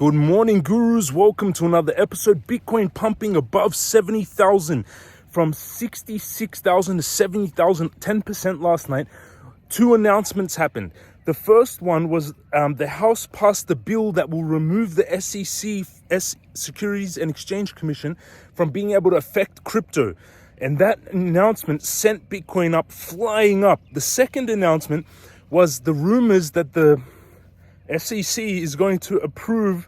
Good morning, gurus. Welcome to another episode. Bitcoin pumping above 70,000 from 66,000 to 70,000, 10% last night. Two announcements happened. The first one was the House passed the bill that will remove the SEC, Securities and Exchange Commission, from being able to affect crypto. And that announcement sent Bitcoin up, flying up. The second announcement was the rumors that the SEC is going to approve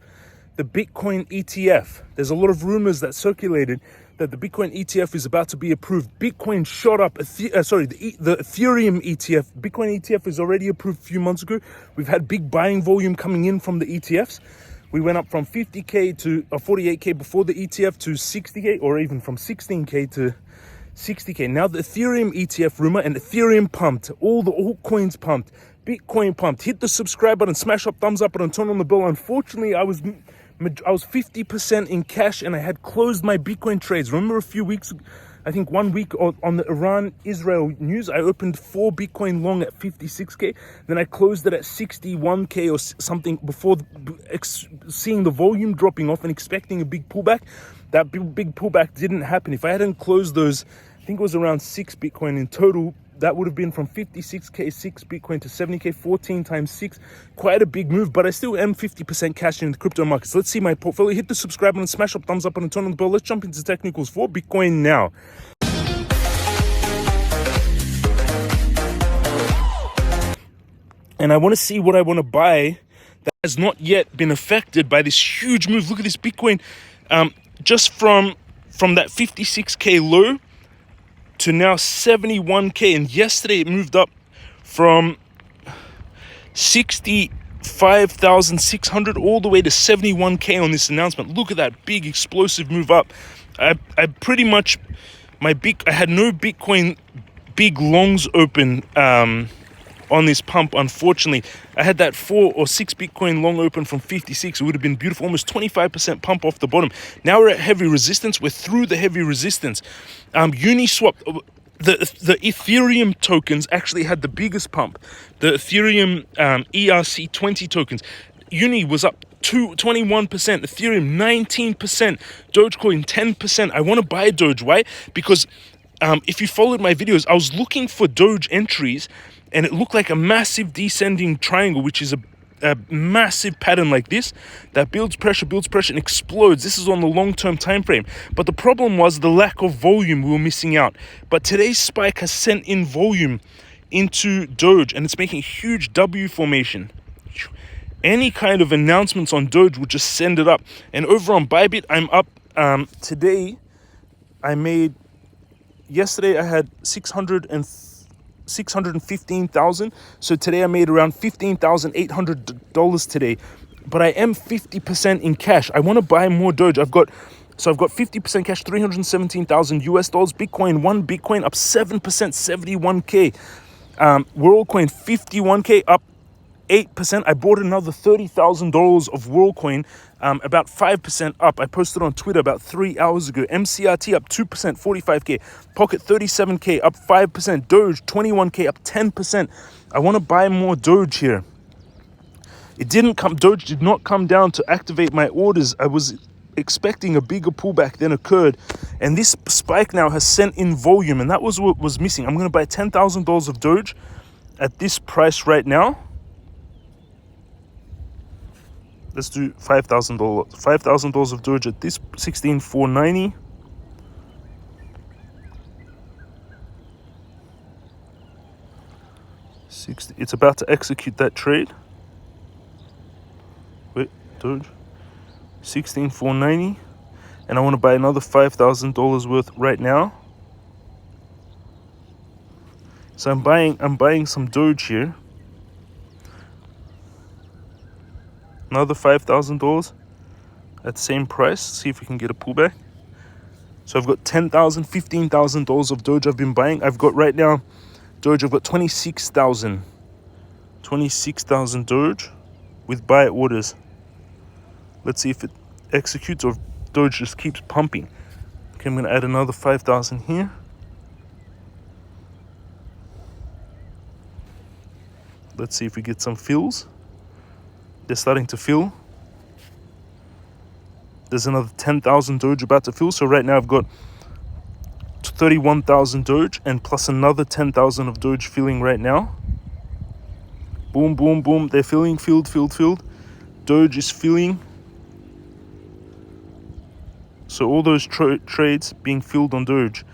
the Bitcoin ETF. There's a lot of rumors that circulated that the Bitcoin ETF is about to be approved. Bitcoin shot up, the Ethereum ETF. Bitcoin ETF is already approved a few months ago. We've had big buying volume coming in from the ETFs. We went up from 50K to 48K before the ETF to 60K, or even from 16K to 60K. Now the Ethereum ETF rumor, and Ethereum pumped, all the altcoins pumped, Bitcoin pumped. Hit the subscribe button, smash up, thumbs up button, turn on the bell. Unfortunately, I was 50% in cash and I had closed my Bitcoin trades. Remember a few weeks, I think 1 week on the Iran-Israel news, I opened 4 Bitcoin long at 56K. Then I closed it at 61K or something before seeing the volume dropping off and expecting a big pullback. That big pullback didn't happen. If I hadn't closed those, I think it was around 6 Bitcoin in total. That would have been from 56K, 6 Bitcoin to 70K, 14 times 6. Quite a big move, but I still am 50% cash in the crypto markets. Let's see my portfolio. Hit the subscribe button, smash up, thumbs up, and turn on the bell. Let's jump into technicals for Bitcoin now. And I want to see what I want to buy that has not yet been affected by this huge move. Look at this Bitcoin. Just from that 56K low to now 71K, and yesterday it moved up from 65,600 all the way to 71K on this announcement. Look at that big explosive move up. I pretty much I had no Bitcoin big longs open on this pump. Unfortunately, I had that 4 or 6 Bitcoin long open from 56. It would have been beautiful, almost 25% pump off the bottom. Now we're at heavy resistance. We're through the heavy resistance. Uniswap, the Ethereum tokens actually had the biggest pump. The Ethereum ERC20 tokens, Uni was up 21%, Ethereum 19%, Dogecoin 10%. I want to buy Doge. Why? Because if you followed my videos, I was looking for Doge entries, and it looked like a massive descending triangle, which is a massive pattern like this that builds pressure, and explodes. This is on the long-term time frame. But the problem was the lack of volume. We were missing out. But today's spike has sent in volume into Doge, and it's making a huge W formation. Any kind of announcements on Doge would just send it up. And over on Bybit, I'm up. Today, yesterday I had 615,000. So today I made around $15,800 today. But I am 50% in cash. I want to buy more Doge. I've got 50% cash, 317,000 US dollars. Bitcoin, 1 Bitcoin up 7%, 71K. WorldCoin 51K up 8%. I bought another $30,000 of WorldCoin, about 5% up. I posted on Twitter about 3 hours ago. MCRT up 2%, 45K. Pocket 37K up 5%. Doge 21K up 10%. I want to buy more Doge here. Doge did not come down to activate my orders. I was expecting a bigger pullback than occurred, and this spike now has sent in volume, and that was what was missing. I'm going to buy $10,000 of Doge at this price right now. Let's do $5,000. $5,000 of Doge at this 16,490. It's about to execute that trade. Wait, Doge. 16,490. And I want to buy another $5,000 worth right now. So I'm buying some Doge here. Another $5,000 at the same price. See if we can get a pullback. So I've got $10,000, $15,000 of Doge I've been buying. I've got right now Doge. I've got 26,000 Doge with buy orders. Let's see if it executes or if Doge just keeps pumping. Okay, I'm going to add another 5,000 here. Let's see if we get some fills. They're starting to fill. there's another 10,000 doge about to fill. So right now I've got 31,000 doge and plus another 10,000 of doge filling right now. Boom, boom, boom. They're filling, filled. Doge is filling. So all those trades being filled on doge.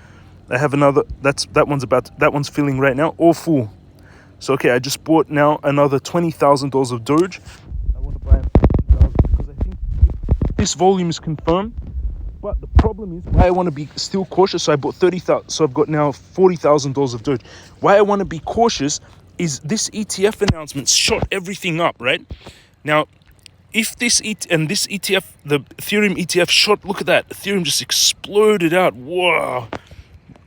I have another. That one's filling right now. All full. So okay, I just bought now another $20,000 of doge. I want to buy 15,000 because I think this volume is confirmed. But the problem is why I want to be still cautious. So I bought 30,000. So I've got now $40,000 of doge. Why I want to be cautious is this ETF announcement shot everything up, right? Now, if this ETF, the Ethereum ETF shot, look at that. Ethereum just exploded out. Wow.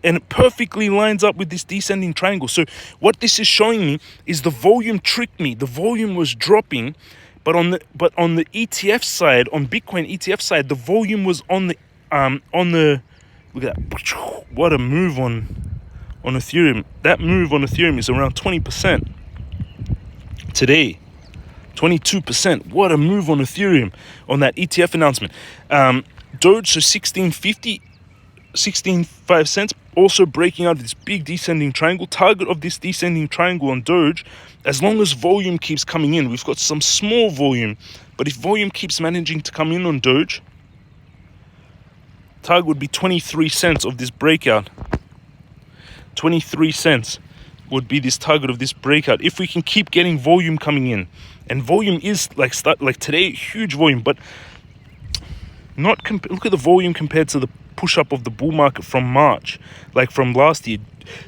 And it perfectly lines up with this descending triangle. So what this is showing me is the volume tricked me. The volume was dropping, but on the ETF side, on Bitcoin ETF side, the volume was on the look at that. What a move on Ethereum. That move on Ethereum is around 20% today. 22%. What a move on Ethereum on that ETF announcement. Doge, so 16.50, 16.5 cents, also breaking out of this big descending triangle. Target of this descending triangle on Doge, as long as volume keeps coming in. We've got some small volume, but if volume keeps managing to come in on Doge, target would be 23 cents of this breakout. 23 cents would be this target of this breakout if we can keep getting volume coming in. And volume is like today, huge volume, but not look at the volume compared to the push up of the bull market from March, like from last year,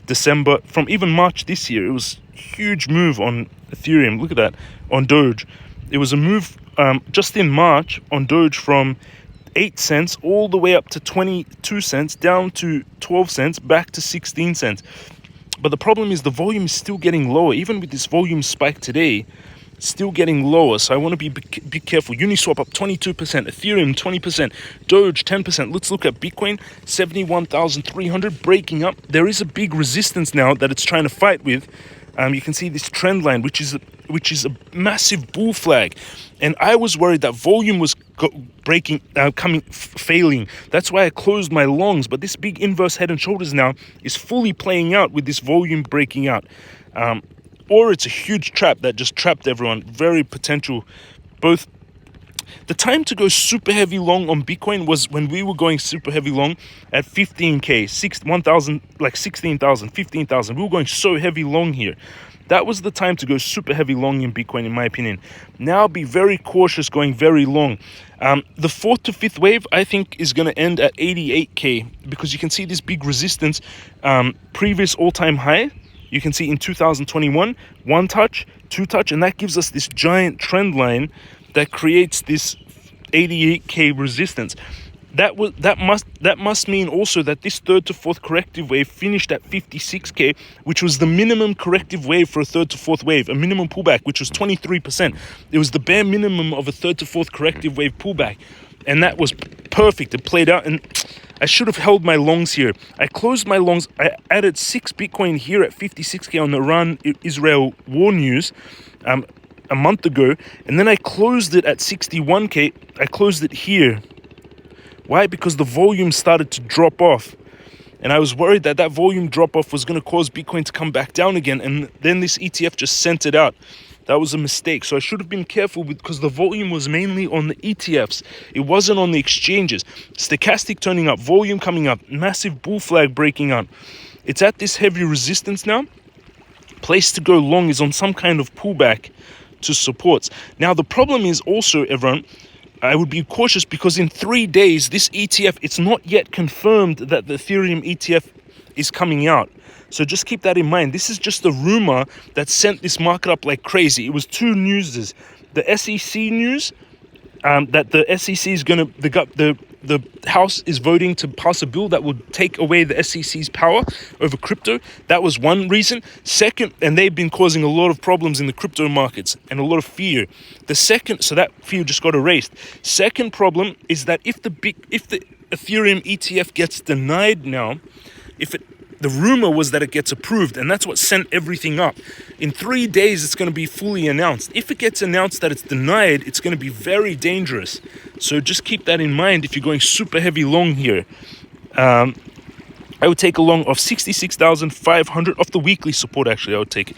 December, from even March this year. It was huge move on Ethereum. Look at that on Doge. It was a move just in March on Doge from 8 cents all the way up to 22 cents, down to 12 cents, back to 16 cents. But the problem is the volume is still getting lower. Even with this volume spike today, still getting lower. So I want to be careful. Uniswap up 22%, Ethereum 20%, Doge 10%. Let's look at Bitcoin, 71,300, breaking up. There is a big resistance now that it's trying to fight with. You can see this trend line, which is a massive bull flag. And I was worried that volume was failing. That's why I closed my longs. But this big inverse head and shoulders now is fully playing out with this volume breaking out. Or it's a huge trap that just trapped everyone. Very potential. Both. The time to go super heavy long on Bitcoin was when we were going super heavy long at 15K, 1,000, like 16,000, 15,000. We were going so heavy long here. That was the time to go super heavy long in Bitcoin, in my opinion. Now be very cautious going very long. The fourth to fifth wave, I think, is going to end at 88K because you can see this big resistance, previous all-time high. You can see in 2021, one touch, two touch, and that gives us this giant trend line that creates this 88K resistance. That must mean also that this third to fourth corrective wave finished at 56K, which was the minimum corrective wave for a third to fourth wave, a minimum pullback, which was 23%. It was the bare minimum of a third to fourth corrective wave pullback. And that was perfect. It played out, and I should have held my longs here. I closed my longs. I added 6 Bitcoin here at 56K on the Iran-Israel war news a month ago, and then I closed it at 61K. I closed it here. Why? Because the volume started to drop off. And I was worried that volume drop-off was going to cause Bitcoin to come back down again, and then this ETF just sent it out. That was a mistake. So I should have been careful because the volume was mainly on the ETFs. It wasn't on the exchanges. Stochastic turning up, volume coming up, massive bull flag breaking out. It's at this heavy resistance now. Place to go long is on some kind of pullback to supports. Now, the problem is also, everyone, I would be cautious because in 3 days, this ETF, it's not yet confirmed that the Ethereum ETF is coming out. So just keep that in mind. This is just a rumor that sent this market up like crazy. It was 2 newses. The SEC news, that the SEC is going to, the House is voting to pass a bill that would take away the SEC's power over crypto. That was one reason. Second, and they've been causing a lot of problems in the crypto markets and a lot of fear. So that fear just got erased. Second problem is that if the Ethereum ETF gets denied now, if The rumor was that it gets approved, and that's what sent everything up. In 3 days, it's going to be fully announced. If it gets announced that it's denied, it's going to be very dangerous. So just keep that in mind if you're going super heavy long here. I would take a long of 66,500 off the weekly support. Actually, I would take it.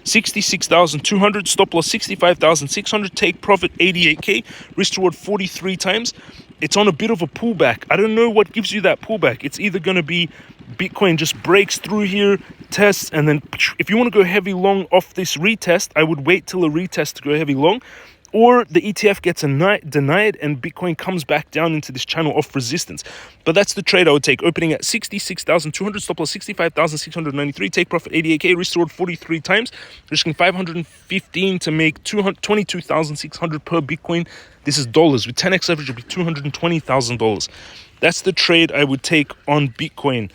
66,200, stop loss 65,600, take profit 88k, risk reward 43 times. It's on a bit of a pullback. I don't know what gives you that pullback. It's either going to be Bitcoin just breaks through here, tests, and then if you want to go heavy long off this retest, I would wait till a retest to go heavy long. Or the ETF gets denied and Bitcoin comes back down into this channel of resistance. But that's the trade I would take. Opening at 66,200, stop loss 65,693, take profit 88k, risk reward 43 times, risking 515 to make 22,600 per Bitcoin. This is dollars. With 10x leverage, it'll be $220,000. That's the trade I would take on Bitcoin.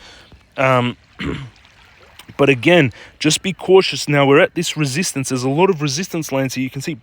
But again, just be cautious. Now we're at this resistance. There's a lot of resistance lines here. You can see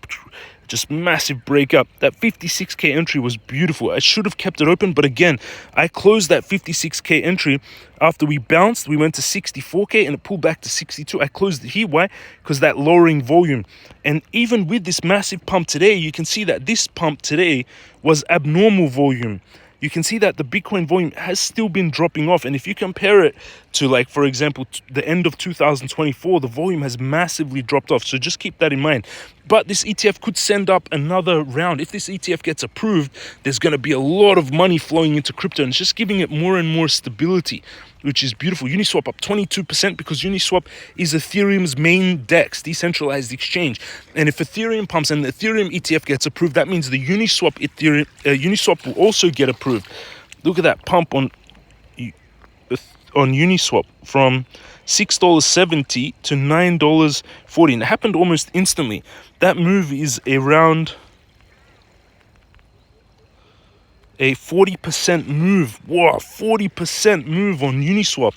just massive breakup. That 56k entry was beautiful. I should have kept it open, but again, I closed that 56k entry after we bounced. We went to 64k and it pulled back to 62. I closed it here. Why? Because that lowering volume. And even with this massive pump today, you can see that this pump today was abnormal volume. You can see that the Bitcoin volume has still been dropping off. And if you compare it to, like, for example, the end of 2024, the volume has massively dropped off. So just keep that in mind. But this ETF could send up another round. If this ETF gets approved, there's going to be a lot of money flowing into crypto. And it's just giving it more and more stability, which is beautiful. Uniswap up 22% because Uniswap is Ethereum's main DEX, decentralized exchange. And if Ethereum pumps and the Ethereum ETF gets approved, that means the Uniswap will also get approved. Look at that pump on Uniswap from $6.70 to $9.40. And it happened almost instantly. That move is around a 40% move. Wow, 40% move on Uniswap.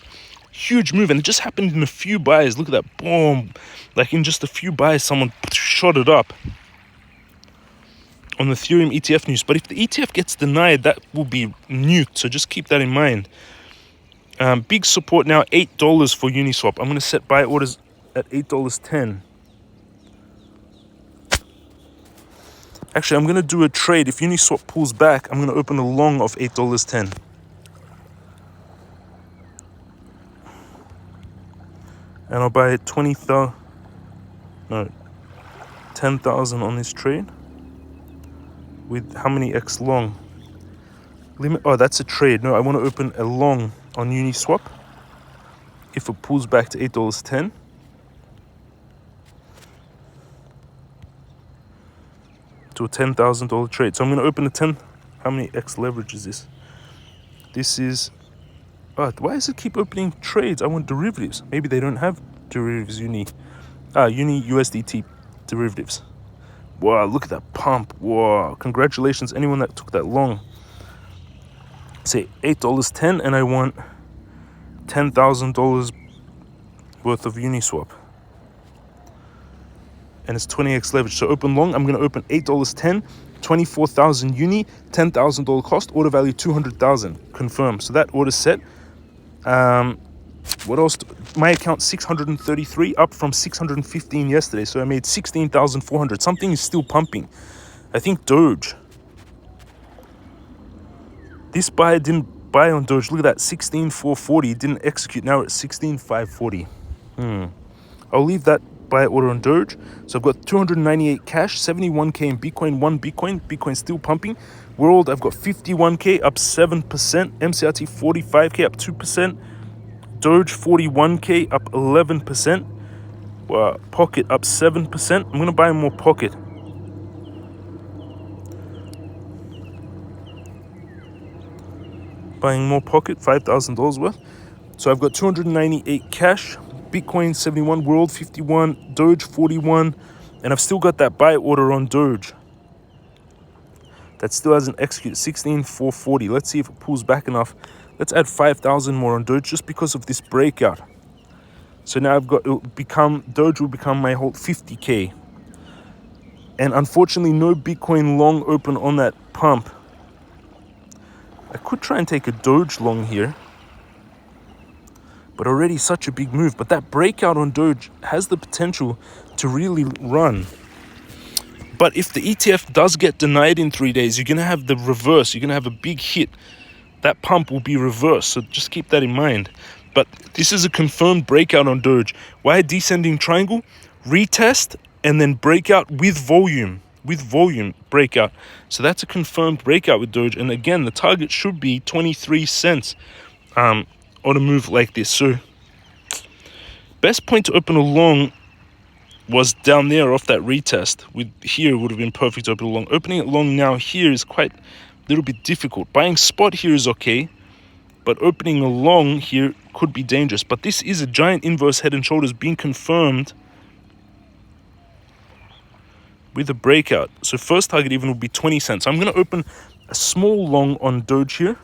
Huge move. And it just happened in a few buys. Look at that. Boom. Like in just a few buys, someone shot it up on the Ethereum ETF news. But if the ETF gets denied, that will be nuked. So just keep that in mind. Big support now, $8 for Uniswap. I'm going to set buy orders at $8.10. Actually, I'm going to do a trade. If Uniswap pulls back, I'm going to open a long of $8.10. And I'll buy 10,000 on this trade. With how many X long? Limit. Oh, that's a trade. No, I want to open a long on Uniswap. If it pulls back to $8.10. To a $10,000 trade. So I'm going to open a 10. How many X leverage is this? This is... Oh, why does it keep opening trades? I want derivatives. Maybe they don't have derivatives. Uni USDT derivatives. Wow, look at that pump. Wow, congratulations anyone that took that long. Say $8.10 and I want $10,000 worth of Uniswap. And it's 20x leverage. So open long, I'm going to open $8.10, 24,000 uni, $10,000 cost, order value 200,000. Confirm. So that order set. What else? My account 633, up from 615 yesterday. So I made 16,400. Something is still pumping. I think Doge. This buyer didn't buy on Doge. Look at that, 16,440. Didn't execute. Now it's 16,540. I'll leave that buy order on Doge. So I've got 298 cash, 71k in Bitcoin, 1 Bitcoin. Bitcoin still pumping. World, I've got 51k, up 7%. MCRT 45k, up 2%. Doge 41k, up 11%. Wow, Pocket up 7%. I'm gonna buy more Pocket. Buying more Pocket, $5,000 worth. So I've got 298 cash, Bitcoin 71, World 51, Doge 41, and I've still got that buy order on Doge. That still hasn't executed, 16,440. Let's see if it pulls back enough. Let's add 5,000 more on Doge just because of this breakout. So now Doge will become my whole 50k. And unfortunately, no Bitcoin long open on that pump. I could try and take a Doge long here. but already such a big move. But that breakout on Doge has the potential to really run. But if the ETF does get denied in 3 days, you're going to have the reverse. You're going to have a big hit. That pump will be reversed. So just keep that in mind. But this is a confirmed breakout on Doge. Why a descending triangle? Retest and then breakout with volume. With volume breakout. So that's a confirmed breakout with Doge. And again, the target should be 23 cents on a move like this. So best point to open a long was down there off that retest. With here would have been perfect to open a long. Opening it long now here is quite a little bit difficult. Buying spot here is okay, but opening a long here could be dangerous. But this is a giant inverse head and shoulders being confirmed with a breakout. So first target even will be 20 cents. I'm going to open a small long on Doge here.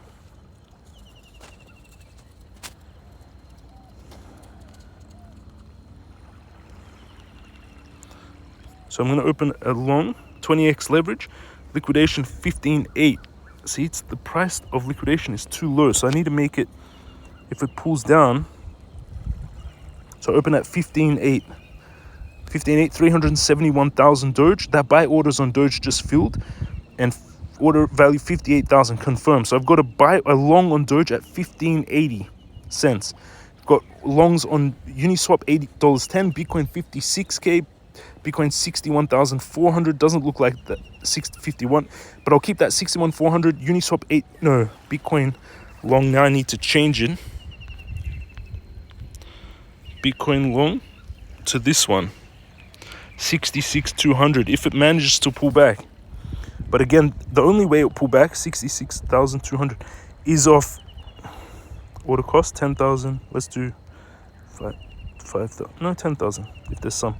So I'm going to open a long, 20x leverage, liquidation 15.8. See, it's the price of liquidation is too low. So I need to make it, if it pulls down, so open at 15.8. 15.8, 371,000 Doge. That buy orders on Doge just filled. And order value 58,000 confirmed. So I've got to buy a long on Doge at 15.80 cents. Got longs on Uniswap $80.10, Bitcoin 56K. Bitcoin 61,400. Doesn't look like that 651, but I'll keep that 61,400. Uniswap Bitcoin long. Now I need to change it. Bitcoin long to this one, 66,200. If it manages to pull back, but again, the only way it'll pull back 66,200 is off order cost 10,000. Let's do 5,000. No, 10,000 if there's some.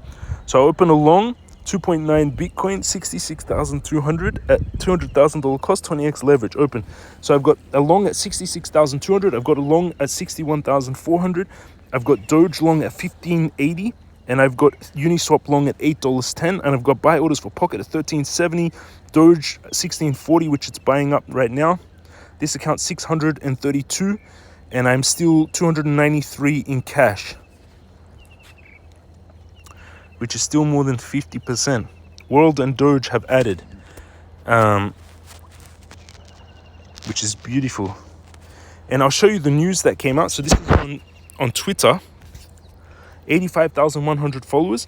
So I open a long 2.9 Bitcoin, 66,200 at $200,000 cost, 20x leverage open. So I've got a long at 66,200. I've got a long at 61,400. I've got Doge long at 15.80, and I've got Uniswap long at $8.10, and I've got buy orders for Pocket at 13.70, Doge 16.40, which it's buying up right now. This account 632, and I'm still 293 in cash, which is still more than 50%. World and Doge have added, which is beautiful. And I'll show you the news that came out. So this is on Twitter. 85,100 followers.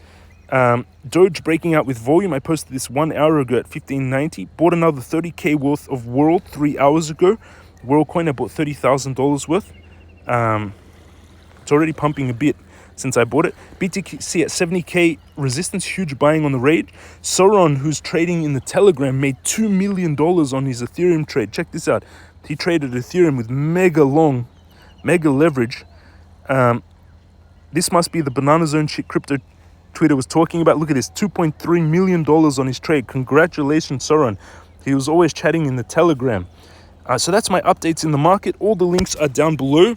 Doge breaking out with volume. I posted this 1 hour ago at 15.90. Bought another 30K worth of World 3 hours ago. WorldCoin, I bought $30,000 worth. It's already pumping a bit since I bought it. BTC at 70K resistance, huge buying on the rage. Sauron, who's trading in the Telegram, made $2 million on his Ethereum trade. Check this out. He traded Ethereum with mega long, mega leverage. This must be the banana zone shit crypto Twitter was talking about. Look at this, $2.3 million on his trade. Congratulations, Sauron. He was always chatting in the Telegram. So that's my updates in the market. All the links are down below.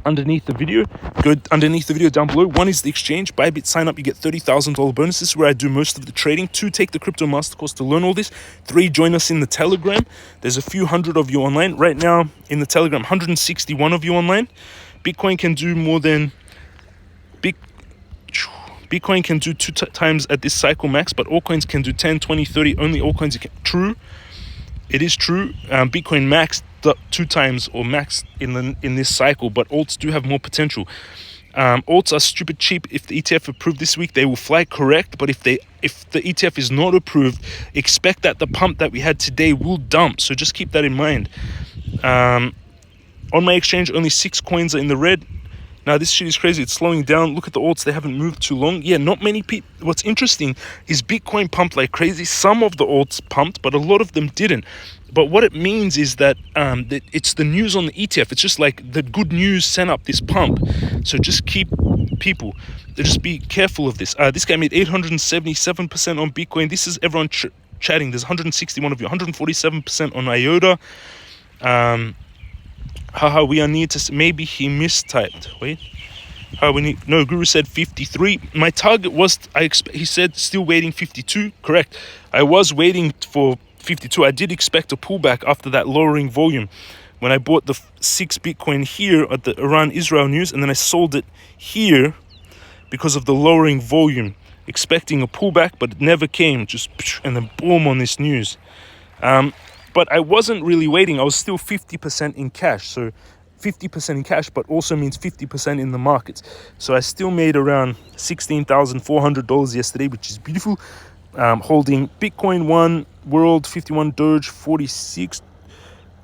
Underneath the video, go underneath the video down below. 1 is the exchange. Bybit, sign up, you get $30,000 bonus. This is where I do most of the trading. 2, take the crypto master course to learn all this. 3, join us in the Telegram. There's a few hundred of you online right now in the Telegram. 161 of you online. Bitcoin can do more than Bitcoin can do 2 times at this cycle max, but altcoins can do 10, 20, 30. Only altcoins can. True, it is true. Bitcoin maxed 2 times or max in this cycle, but alts do have more potential. Alts are stupid cheap. If the ETF approved this week, they will fly correct. But if the ETF is not approved, expect that the pump that we had today will dump. So just keep that in mind. On my exchange, only 6 coins are in the red. Now this shit is crazy. It's slowing down. Look at the alts. They haven't moved too long. Yeah, not many people. What's interesting is Bitcoin pumped like crazy. Some of the alts pumped, but a lot of them didn't. But what it means is that it's the news on the ETF. It's just like the good news sent up this pump. So just just be careful of this. This guy made 877% on Bitcoin. This is everyone chatting. There's 161 of you. 147% on IOTA. Haha, we are near to... Maybe he mistyped. Wait. No, Guru said 53. My target was... he said still waiting 52. Correct. I was waiting for 52. I did expect a pullback after that lowering volume. when I bought the 6 Bitcoin here at the Iran-Israel news, and then I sold it here because of the lowering volume, expecting a pullback, but it never came, just and then boom on this news. But I wasn't really waiting. I was still 50% in cash. So 50% in cash, but also means 50% in the markets. So I still made around $16,400 yesterday, which is beautiful. Holding Bitcoin 1, World 51, Doge 46,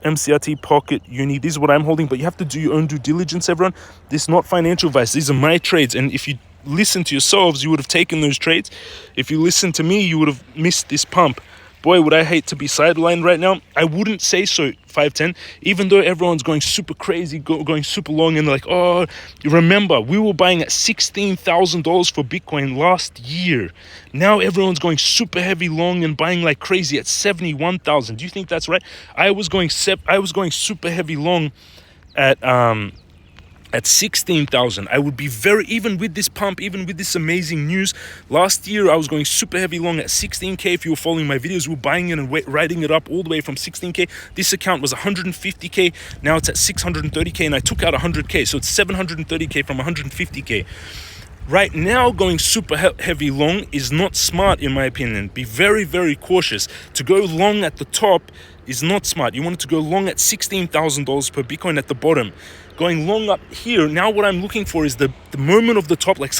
MCRT, Pocket, Uni. This is what I'm holding, but you have to do your own due diligence, everyone. This is not financial advice. These are my trades. And if you listen to yourselves, you would have taken those trades. If you listen to me, you would have missed this pump. Boy, would I hate to be sidelined right now. I wouldn't say so, 510, even though everyone's going super crazy, going super long, and they're like, oh, you remember, we were buying at $16,000 for Bitcoin last year. Now everyone's going super heavy long and buying like crazy at 71,000. Do you think that's right? I was going super heavy long at 16,000. I would be even with this pump, even with this amazing news. Last year, I was going super heavy long at 16K. If you were following my videos, we were buying it and riding it up all the way from 16K. This account was 150K. Now it's at 630K, and I took out 100K. So it's 730K from 150K. Right now, going super heavy long is not smart, in my opinion. Be very, very cautious. To go long at the top is not smart. You want to go long at $16,000 per Bitcoin at the bottom. Going long up here, now what I'm looking for is the moment of the top, like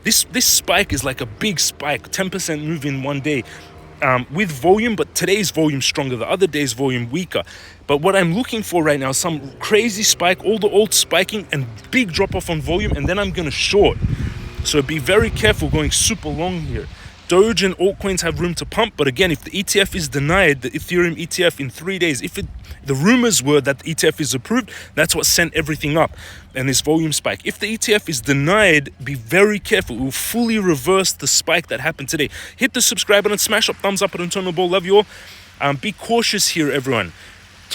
this spike is like a big spike, 10% move in one day with volume, but today's volume stronger, the other day's volume weaker. But what I'm looking for right now is some crazy spike, all the old spiking and big drop off on volume, and then I'm going to short. So be very careful going super long here. Doge and altcoins have room to pump, but again, if the ETF is denied, the Ethereum ETF in 3 days, the rumors were that the ETF is approved, that's what sent everything up and this volume spike. If the ETF is denied, be very careful. It will fully reverse the spike that happened today. Hit the subscribe button, smash up, thumbs up, and turn the ball. Love you all. Be cautious here, everyone.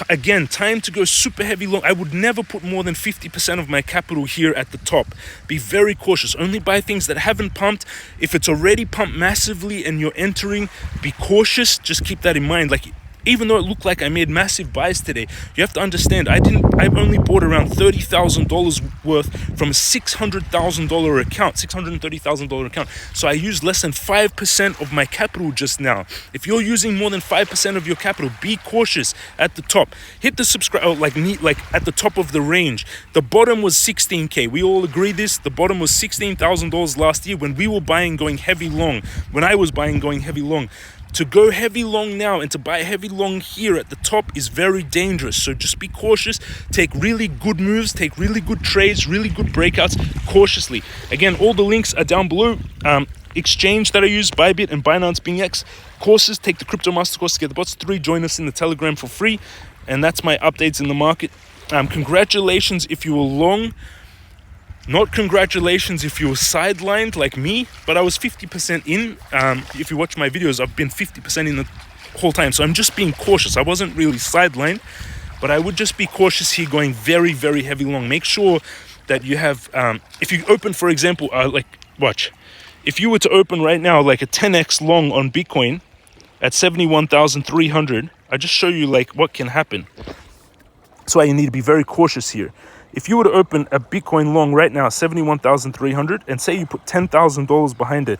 Again, time to go super heavy long. I would never put more than 50% of my capital here at the top. Be very cautious. Only buy things that haven't pumped. If it's already pumped massively and you're entering, be cautious. Just keep that in mind. Like, even though it looked like I made massive buys today, you have to understand, I only bought around $30,000 worth from a $600,000 account, $630,000 account. So I used less than 5% of my capital just now. If you're using more than 5% of your capital, be cautious at the top. Hit the subscribe, like at the top of the range. The bottom was 16K. We all agree this. The bottom was $16,000 last year when we were buying going heavy long, when I was buying going heavy long. To go heavy long now and to buy heavy long here at the top is very dangerous. So just be cautious. Take really good moves. Take really good trades, really good breakouts cautiously. Again, all the links are down below. Exchange that I use, Bybit and Binance BingX. Courses, take the Crypto Master course to get the bots. 3, join us in the Telegram for free. And that's my updates in the market. Congratulations if you were long. Not congratulations if you were sidelined like me, but I was 50% in. If you watch my videos, I've been 50% in the whole time. So I'm just being cautious. I wasn't really sidelined, but I would just be cautious here going very, very heavy long. Make sure that you have, if you open, for example, watch. If you were to open right now, like a 10x long on Bitcoin at 71,300, I just show you like what can happen. That's why you need to be very cautious here. If you were to open a Bitcoin long right now, 71,300, and say you put $10,000 behind it,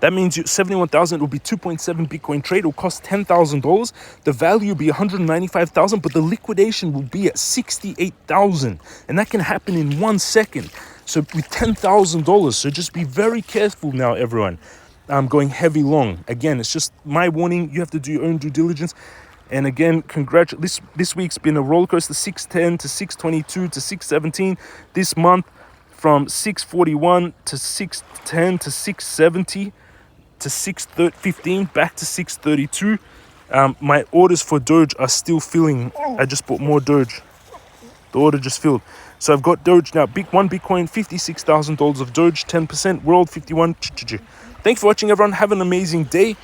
that means 71,000 will be 2.7 Bitcoin trade. It will cost $10,000. The value will be 195,000, but the liquidation will be at 68,000, and that can happen in 1 second. So with $10,000, so just be very careful now, everyone. I'm going heavy long. Again, it's just my warning. You have to do your own due diligence. And again, this week's been a roller coaster, 610 to 622 to 617. This month from 641 to 610 to 670 to 615 back to 632. My orders for Doge are still filling. I just bought more Doge. The order just filled. So I've got Doge now. One Bitcoin, $56,000 of Doge, 10%. World 51. Thanks for watching, everyone. Have an amazing day.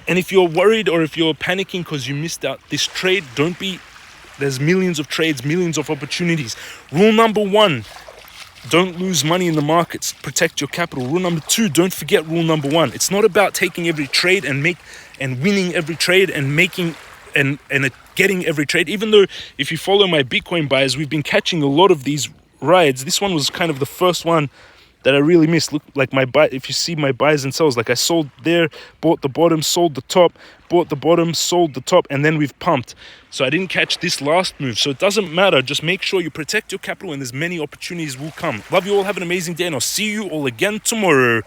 And if you're worried or if you're panicking because you missed out this trade, don't be. There's millions of trades, millions of opportunities. Rule number 1, don't lose money in the markets. Protect your capital. Rule number 2, don't forget rule number 1. It's not about taking every trade and winning every trade and making getting every trade. Even though if you follow my Bitcoin buys, we've been catching a lot of these rides. This one was kind of the first one that I really missed. Look, like my buy, if you see my buys and sells, like I sold there, bought the bottom, sold the top, bought the bottom, sold the top, and then we've pumped. So I didn't catch this last move. So it doesn't matter. Just make sure you protect your capital, and there's many opportunities will come. Love you all. Have an amazing day, and I'll see you all again tomorrow.